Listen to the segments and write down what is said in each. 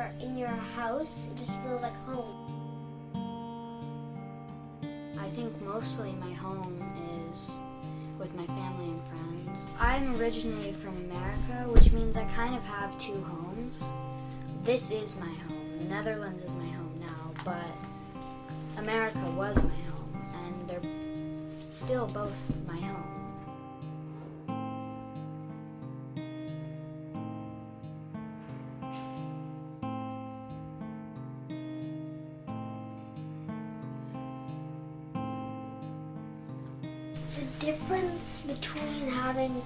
you're in your house, it just feels like home. I think mostly my home is with my family and friends. I'm originally from America, which means I kind of have two homes. This is my home. The Netherlands is my home now, but America was my home, and they're still both my home. The difference between having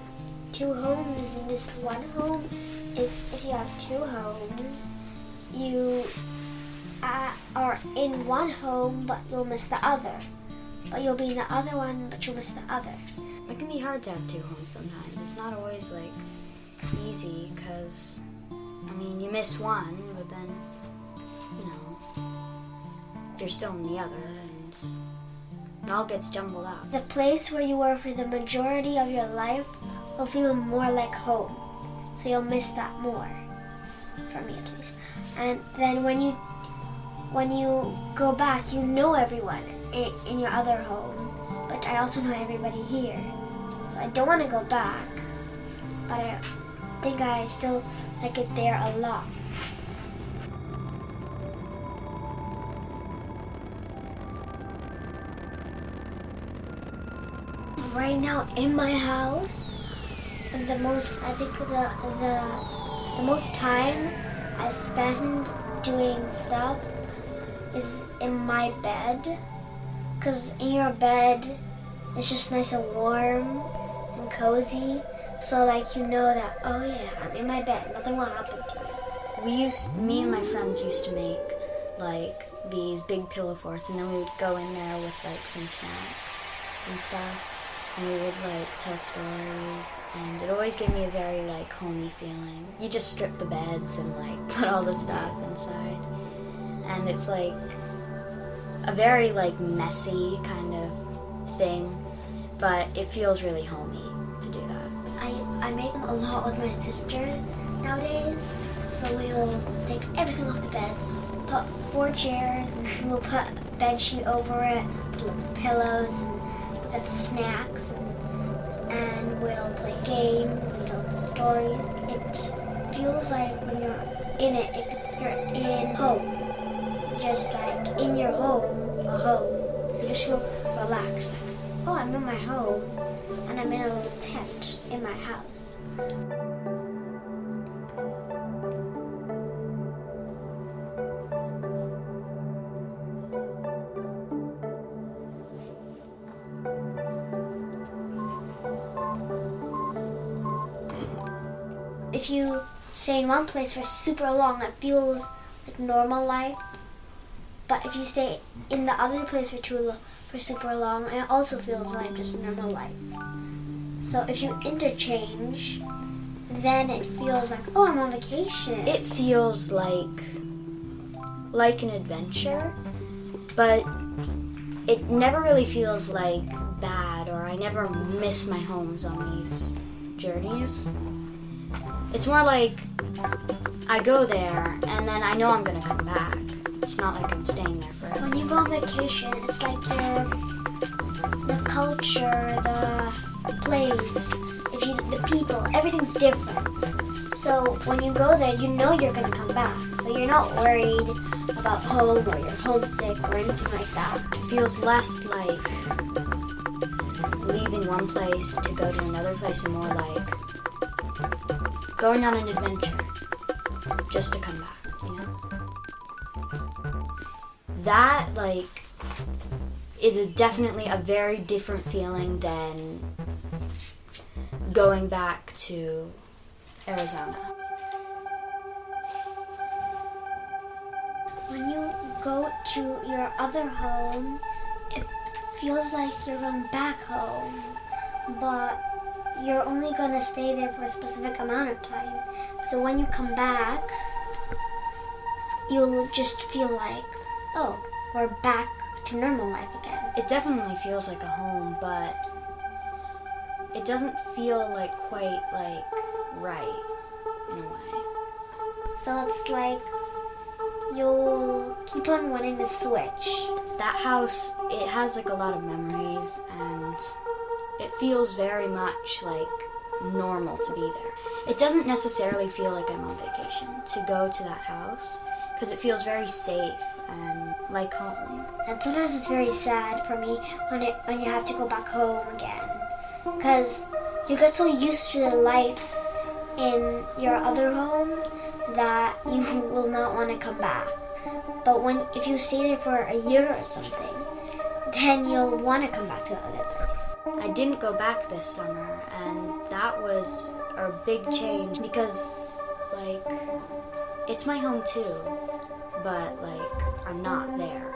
two homes and just one home is if you have two homes, you are in one home but you'll miss the other. But you'll be in the other one but you'll miss the other. It can be hard to have two homes sometimes. It's not always easy because, you miss one, but then, you're still in the other, and it all gets jumbled up. The place where you were for the majority of your life will feel more like home. So you'll miss that more, for me at least. And then when you go back, you know everyone in your other home, but I also know everybody here. So I don't want to go back, but I think I still like it there a lot. Right now in my house, the most time I spend doing stuff is in my bed, because in your bed it's just nice and warm and cozy, so you know that, oh yeah, I'm in my bed, nothing will happen to me. Me and my friends used to make these big pillow forts, and then we would go in there with some snacks and stuff. And we would tell stories, and it always gave me a very homey feeling. You just strip the beds and put all the stuff inside, and it's a very messy kind of thing, but it feels really homey to do that. I make a lot with my sister nowadays, so we will take everything off the beds, put 4 chairs, and we'll put a bed sheet over it, put lots of pillows, and snacks, and we'll play games and tell stories. It feels like when you're in it, you're in home. Just in your home, a home. You just feel relaxed. Oh, I'm in my home, and I'm in a little tent in my house. If you stay in one place for super long, it feels like normal life. But if you stay in the other place for super long, it also feels like just normal life. So if you interchange, then it feels like, oh, I'm on vacation. It feels like an adventure, but it never really feels bad, or I never miss my homes on these journeys. It's more I go there, and then I know I'm going to come back. It's not I'm staying there forever. When you go on vacation, it's the culture, the place, the people, everything's different. So when you go there, you know you're going to come back. So you're not worried about home, or you're homesick, or anything like that. It feels less leaving one place to go to another place, and more going on an adventure just to come back, That, is definitely a very different feeling than going back to Arizona. When you go to your other home, it feels like you're going back home, but you're only going to stay there for a specific amount of time. So when you come back, you'll just feel oh, we're back to normal life again. It definitely feels like a home, but it doesn't feel quite right in a way. So it's like you'll keep on wanting to switch. That house, it has like a lot of memories, and it feels very much like normal to be there. It doesn't necessarily feel like I'm on vacation to go to that house, because it feels very safe and like home. And sometimes it's very sad for me when you have to go back home again, because you get so used to the life in your other home that you will not want to come back. But if you stay there for a year or something, then you'll want to come back to the other place. I didn't go back this summer, and that was a big change because, like, it's my home too, but, like, I'm not there.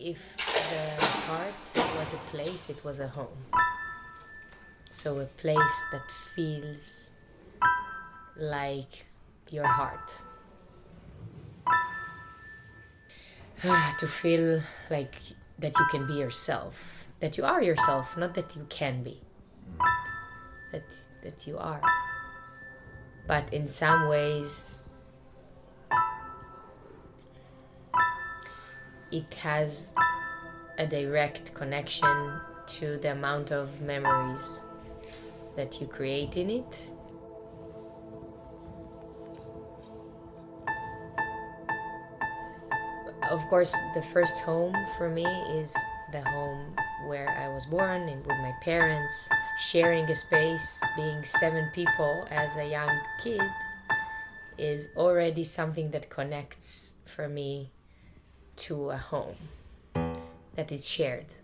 If the heart was a place, it was a home. So a place that feels like your heart. To feel like that you can be yourself. That you are yourself, not that you can be. That you are. But in some ways, it has a direct connection to the amount of memories that you create in it. Of course, the first home for me is the home where I was born and with my parents. Sharing a space, being 7 people as a young kid, is already something that connects for me to a home that is shared.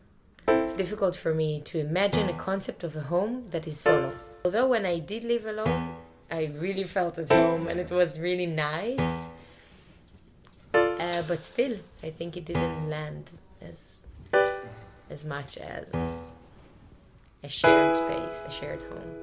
It's difficult for me to imagine a concept of a home that is solo. Although when I did live alone, I really felt at home and it was really nice. But still, I think it didn't land as much as a shared space, a shared home.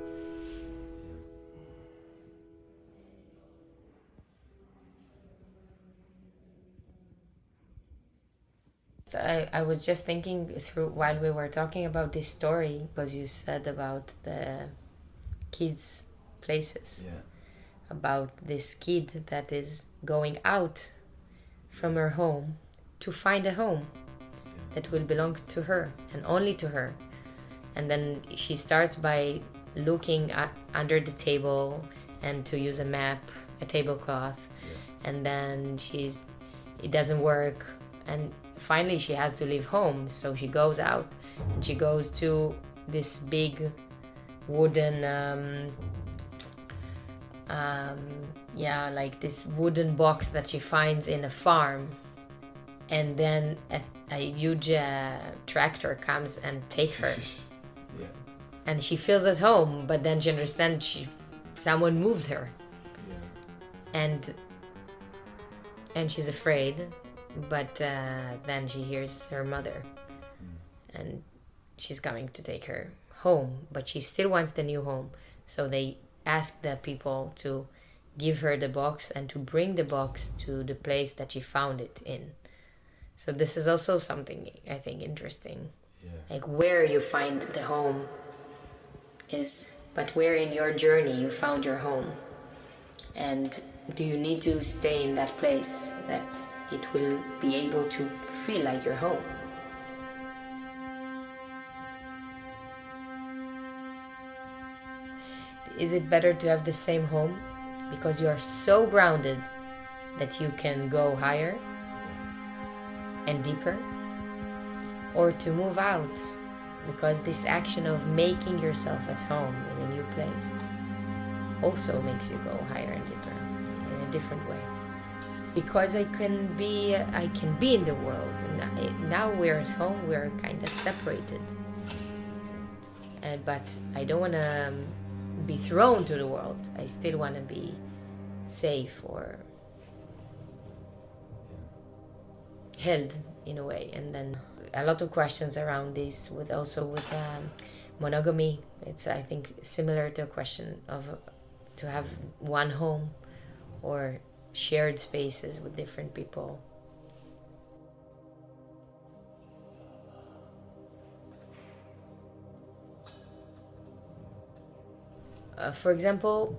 So I was just thinking through while we were talking about this story, because you said about the kids' places, about this kid that is going out from her home to find a home that will belong to her and only to her. And then she starts by looking under the table and to use a map, a tablecloth, and then it doesn't work, and finally she has to leave home. So she goes out and she goes to this big wooden like this wooden box that she finds in a farm, and then a huge tractor comes and takes her. And she feels at home, but then she understands someone moved her. And she's afraid, but then she hears her mother, and she's coming to take her home, but she still wants the new home. So they ask the people to give her the box and to bring the box to the place that she found it in. So this is also something I think interesting. Like where you find the home but where in your journey you found your home. And do you need to stay in that place that it will be able to feel like your home? Is it better to have the same home because you are so grounded that you can go higher and deeper? Or to move out because this action of making yourself at home in a new place also makes you go higher and deeper in a different way? Because I can be in the world, and now we're at home, we're kind of separated. But I don't want to be thrown to the world. I still want to be safe or held in a way. And then a lot of questions around this with monogamy. It's, I think, similar to a question of to have one home or shared spaces with different people. For example,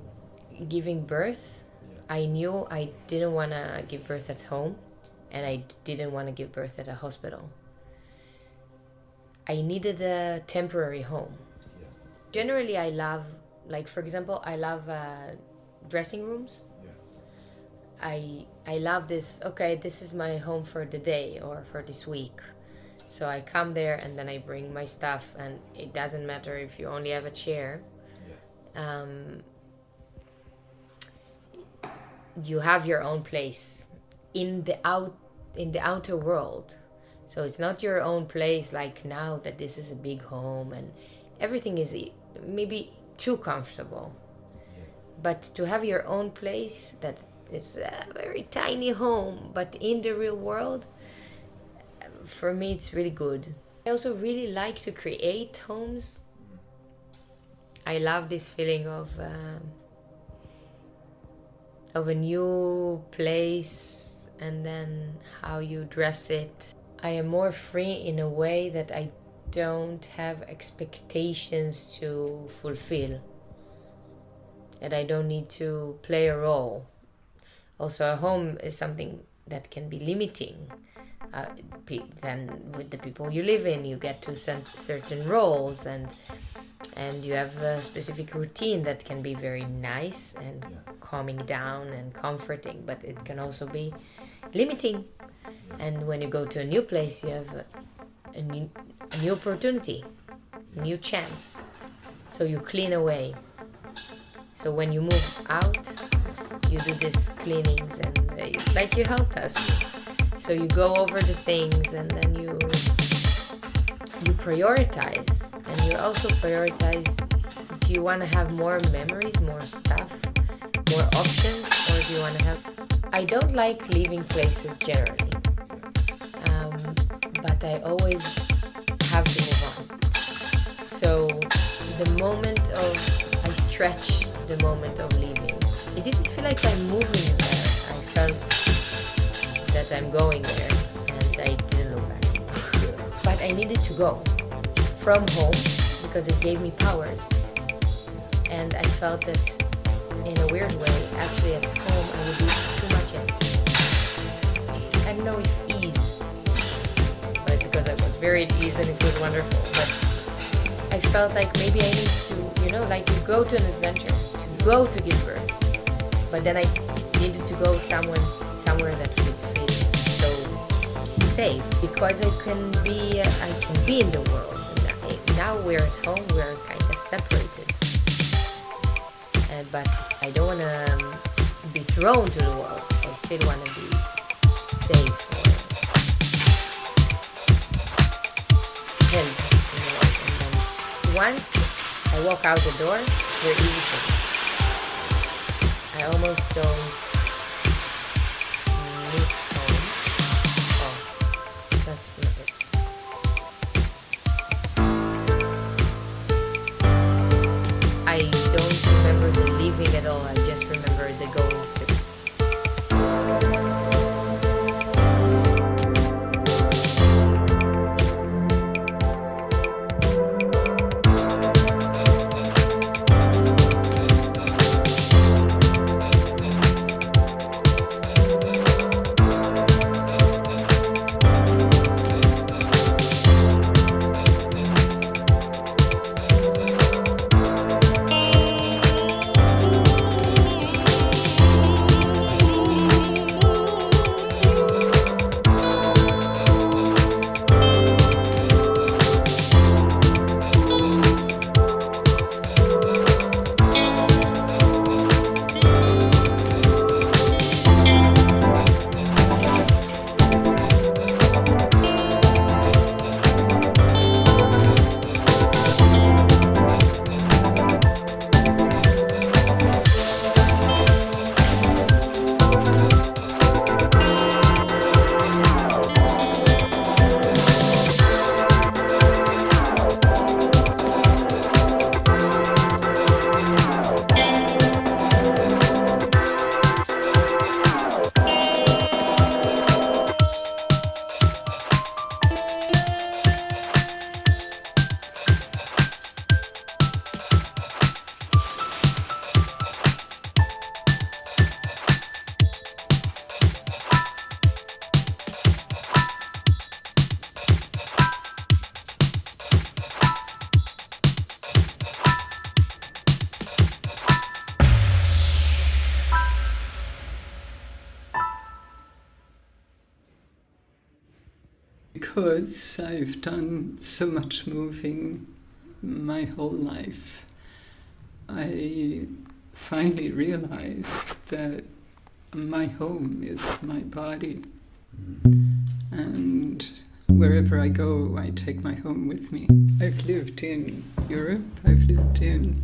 giving birth, I knew I didn't want to give birth at home, and I didn't want to give birth at a hospital. I needed a temporary home. Generally, I love, for example, I love dressing rooms. I love this, okay, this is my home for the day or for this week. So I come there and then I bring my stuff, and it doesn't matter if you only have a chair. You have your own place in the outer world. So it's not your own place like now that this is a big home and everything is maybe too comfortable. But to have your own place that is a very tiny home, but in the real world, for me it's really good. I also really like to create homes. I love this feeling of a new place and then how you dress it. I am more free in a way that I don't have expectations to fulfill, that I don't need to play a role. Also, a home is something that can be limiting. Then with the people you live in, you get to certain roles, and you have a specific routine that can be very nice and calming down and comforting, but it can also be limiting. And when you go to a new place, you have a new opportunity, a new chance. So you clean away. So when you move out, you do these cleanings, and like you helped us. So you go over the things, and then you prioritize, and you also prioritize, do you want to have more memories, more stuff, more options, or do you want to have I don't like leaving places generally, but I always have to move on. So the moment of, I stretch the moment of leaving. It didn't feel like I'm moving there. I felt that I'm going there, and I didn't look back. But I needed to go from home because it gave me powers. And I felt that in a weird way, actually at home I would do too much else. I don't know if ease, but because I was very at ease and it was wonderful, but I felt like maybe I need to, like you go to an adventure, to go to give birth, but then I needed to go somewhere that would feel so safe, because I can be in the world. Now we're at home, we're kind of separated. But I don't want to be thrown to the world. I still want to be safe or held in the world. And then once I walk out the door, they're easy for me. I almost don't miss home. Oh, that's not it. I don't remember the leaving at all. I just remember the going to. Because I've done so much moving my whole life, I finally realized that my home is my body. And wherever I go, I take my home with me. I've lived in Europe, I've lived in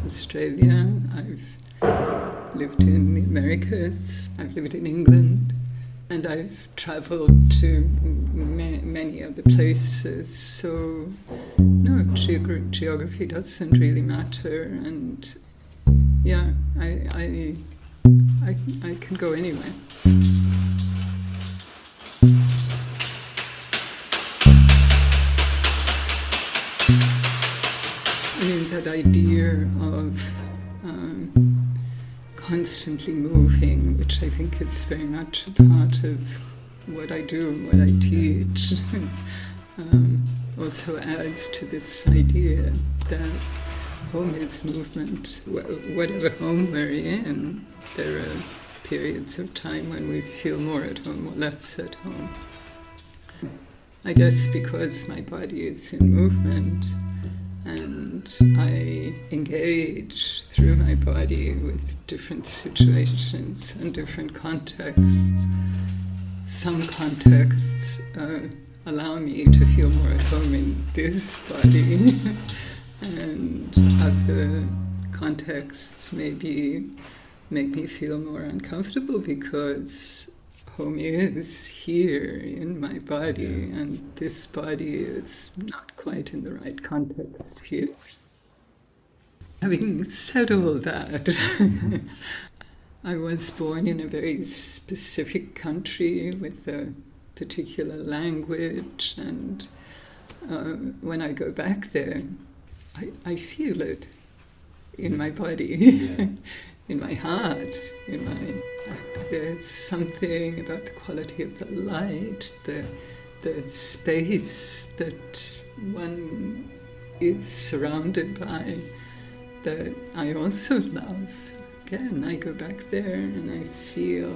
Australia, I've lived in the Americas, I've lived in England. And I've traveled to many other places, so no, geography doesn't really matter, and yeah, I can go anywhere. I mean, that idea of constantly moving, which I think is very much a part of what I do, what I teach, also adds to this idea that home is movement. Whatever home we're in, there are periods of time when we feel more at home or less at home. I guess because my body is in movement, and I engage through my body with different situations and different contexts. Some contexts allow me to feel more at home in this body, and other contexts maybe make me feel more uncomfortable because home is here in my body, and this body is not quite in the right context here. Having said all that, I was born in a very specific country with a particular language, and when I go back there, I feel it in my body, in my heart, there's something about the quality of the light, the space that one is surrounded by, that I also love. Again, I go back there and I feel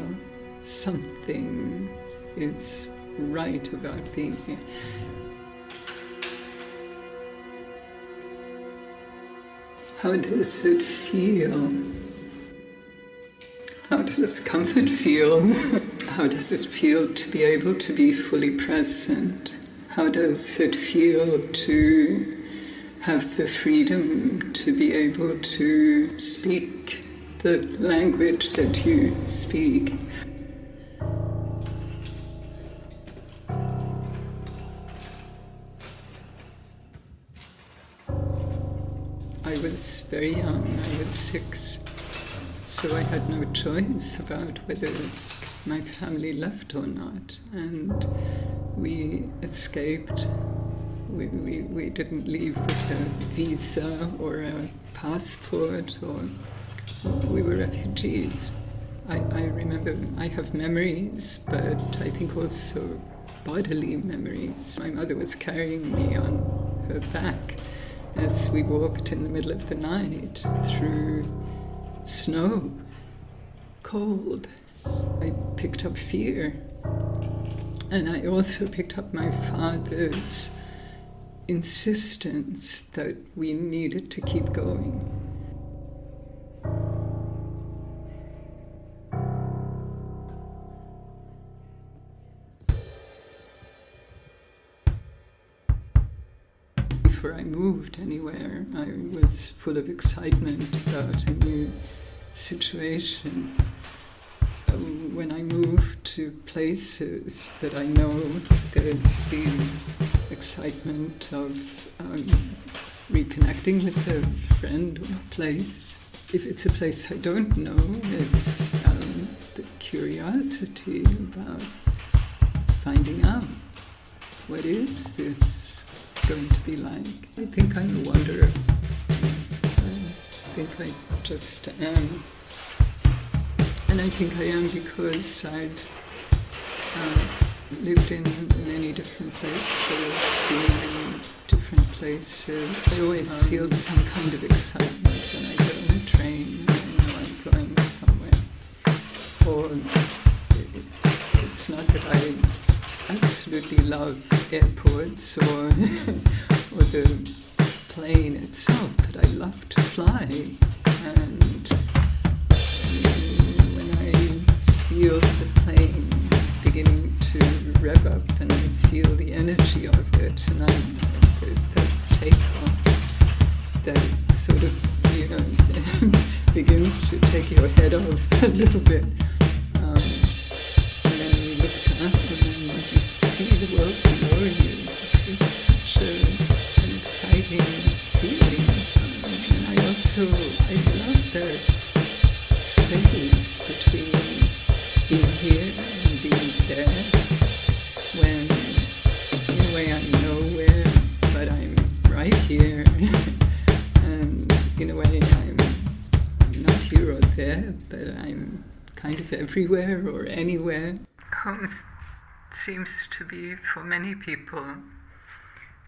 something is right about being here. How does it feel? How does comfort feel? How does it feel to be able to be fully present? How does it feel to have the freedom to be able to speak the language that you speak? I was very young, I was 6, so I had no choice about whether my family left or not, and we escaped. We didn't leave with a visa or a passport, or we were refugees. I remember I have memories, but I think also bodily memories. My mother was carrying me on her back as we walked in the middle of the night through snow, cold. I picked up fear, and I also picked up my father's insistence that we needed to keep going. Before I moved anywhere, I was full of excitement about a new situation. When I move to places that I know, there's the excitement of reconnecting with a friend or a place. If it's a place I don't know, it's the curiosity about finding out, what is this going to be like? I think I'm a wanderer. I think I just am. And I think I am because I've lived in many different places, seen many different places. I always feel some kind of excitement when I get on a train and I know I'm going somewhere. Or it's not that I absolutely love airports or the plane itself, but I love to fly. And feel the plane beginning to rev up, and I feel the energy of it, and the takeoff that sort of, begins to take your head off a little bit. And then you look up and then you see the world below you. It's such an exciting feeling. And I love the space between being here and being there, when in a way I'm nowhere, but I'm right here, and in a way I'm not here or there, but I'm kind of everywhere or anywhere. Home seems to be, for many people,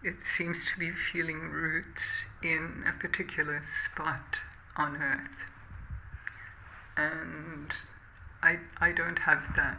it seems to be feeling roots in a particular spot on Earth, and I don't have that.